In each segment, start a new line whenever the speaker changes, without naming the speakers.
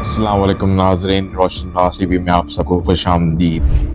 अस्सलाम वालेकुम नाज़रीन, रोशन राज टीवी में आप सबको खुश आमदीद।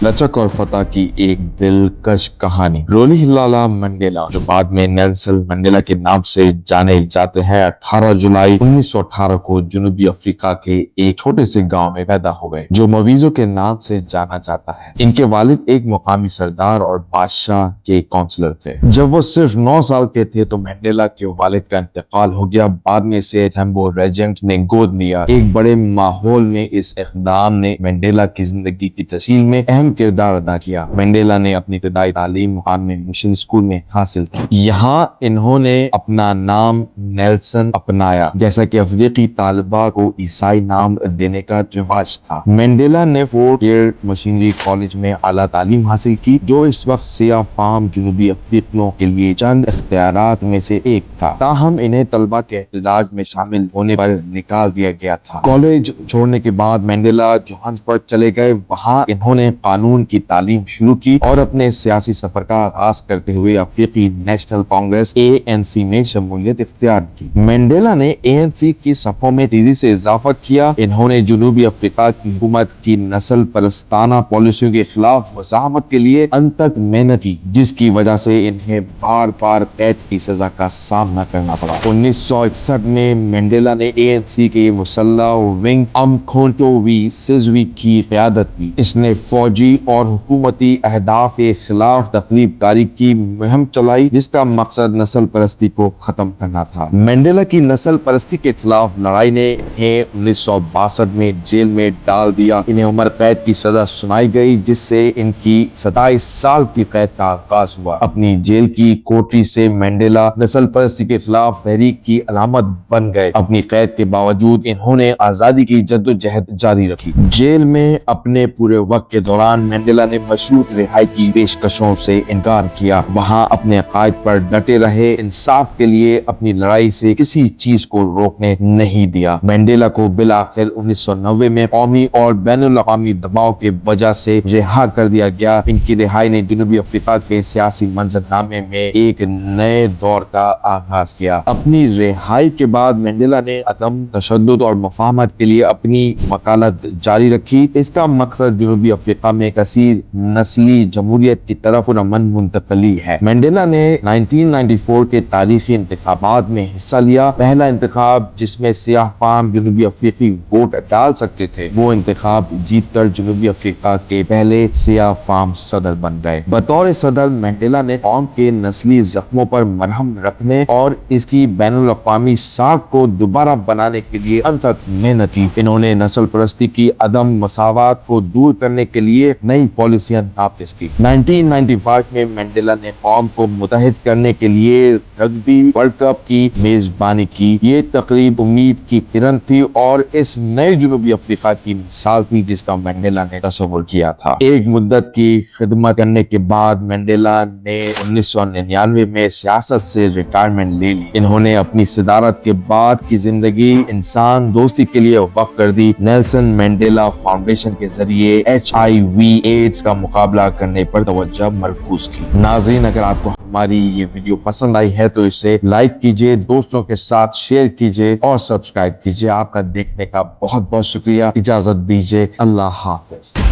लचक और फतह की एक दिलकश कहानी। रोहिल्ला मंडेला, जो बाद में नेल्सन मंडेला के नाम से जाने जाते हैं, 18 जुलाई 1918 को जनूबी अफ्रीका के एक छोटे से गांव में पैदा हो गए, जो मवीजो के नाम से जाना जाता है। इनके वालिद एक मुकामी सरदार और बादशाह के काउंसलर थे। जब वो सिर्फ 9 साल के थे तो मंडेला के वालिद का इंतकाल हो गया। बाद में से थेम्बो रेजेंट ने गोद लिया। एक बड़े माहौल में इस इक़दाम ने मंडेला की जिंदगी की तस्हील में अहम किरदार अदा किया। मंडेला ने अपनी इब्तदाई तालीम मुकामी मिशन स्कूल में हासिल की। यहाँ इन्होंने अपना नाम नेल्सन अपनाया, जैसा कि अफ्रीकी तालिबा को ईसाई नाम देने का रिवाज था। मंडेला ने फोर्ट केयर मशीनरी कॉलेज में आला तालीम हासिल की, जो इस वक्त सियाह फाम जनूबी अफ्रीकियों के लिए चंद इख्तियारात में से एक था। ताहम इन्हें तलबा के एहतजाज में शामिल होने पर निकाल दिया गया था। कॉलेज छोड़ने के बाद मंडेला जोहान्सबर्ग चले गए। वहाँ इन्होंने कानून की तालीम शुरू की और अपने सियासी सफर का आगाज करते हुए अफ्रीकी नेशनल कांग्रेस ANC में शमूलियत इख्तियार की। मंडेला ने ANC की सफों में तेजी से इजाफा किया। इन्होंने जनूबी अफ्रीका की हुकूमत की नस्ल परस्ताना पॉलिसियों के खिलाफ मुज़ाहमत के लिए अंतक मेहनत की, जिसकी वजह से इन्हें बार बार कैद की सजा का सामना करना पड़ा। 1961 में मंडेला ने ANC के मुसल्ला विंग अमखोंटो वी सिजवी की क़यादत की। इसने फौजी और हुकूमती अहदाफ के खिलाफ तकलीफकारी की मुहिम चलाई, जिसका मकसद नस्ल परस्ती को खत्म करना था। मंडेला की नस्ल परस्ती के खिलाफ लड़ाई ने इन्हें 1962 में जेल में डाल दिया। इन्हें उम्र कैद की सजा सुनाई गई, जिससे इनकी 27 साल की कैद का आगाज हुआ। अपनी जेल की कोठरी से मंडेला नस्ल परस्ती के खिलाफ तहरीक की अलामत बन गए। अपनी कैद के बावजूद इन्होंने आजादी की जद्दोजहद जारी रखी। जेल में अपने पूरे वक्त के दौरान मंडेला ने मशरूत रिहाई की पेशकशों से इनकार किया। वहाँ अपने अकायद पर डटे रहे, इंसाफ के लिए अपनी लड़ाई से किसी चीज को रोकने नहीं दिया। मंडेला को बिलाखिर 1990 में कौमी और बैनुल अक़वामी दबाव के वजह से रिहा कर दिया गया। इनकी रिहाई ने जनूबी अफ्रीका के सियासी मंजरनामे में एक नए दौर का आगाज किया। अपनी रिहाई के बाद मंडेला ने अदम तशद्दुद और मुफाहमत के लिए अपनी वकालत जारी रखी। इसका मकसद जनूबी अफ्रीका में कसीर नस्ली जमहूरियत की तरफ अमन मुंतकली है। मंडेला ने 1994 के तारीखी इंतखाबात में हिस्सा लिया। पहला इंतखाब जिसमें सियाह फाम जनूबी अफ्रीकी वोट डाल सकते थे, वो इंतखाब जीतकर जनूबी अफ्रीका के पहले सियाह फाम सदर बन गए। बतौर सदर मंडेला ने कौम के नस्ली जख्मों पर मरहम रखने और इसकी बैनुल अक़वामी साख को दोबारा बनाने के लिए अनथक मेहनत की। इन्होंने नस्ल परस्ती की अदम मसावत को दूर करने के लिए नई पॉलिसियां नाफिज की। 1995 में मंडेला ने कौम को मुत्तहिद करने के लिए रग्बी वर्ल्ड कप की मेजबानी की। ये तकरीब उम्मीद की किरण थी और इस नए जनूबी अफ्रीका की मिसाल थी, जिसका मंडेला ने तसव्वुर किया था। एक मुद्दत की खिदमत करने के बाद मंडेला ने 1999 में सियासत से रिटायरमेंट ले ली। इन्होंने अपनी सदारत के बाद की जिंदगी इंसान दोस्ती के लिए वक्फ कर दी। नेल्सन मंडेला फाउंडेशन के जरिए HIV एड्स का मुकाबला करने पर तवज्जो मरकूज की। नाज़रीन, अगर आपको हमारी ये वीडियो पसंद आई है तो इसे लाइक कीजिए, दोस्तों के साथ शेयर कीजिए और सब्सक्राइब कीजिए। आपका देखने का बहुत बहुत शुक्रिया। इजाजत दीजिए। अल्लाह हाफ़िज़।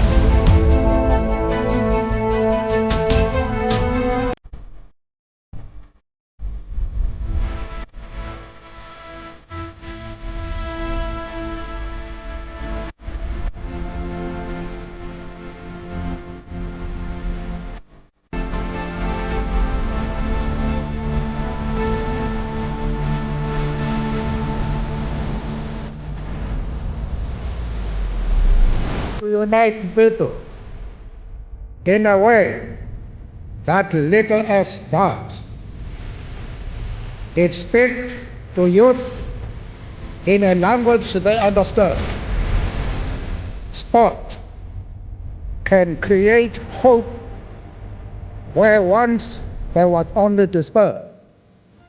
To unite people in a way that little else does. It speaks to youth in a language they understand. Sport can create hope where once there was only despair.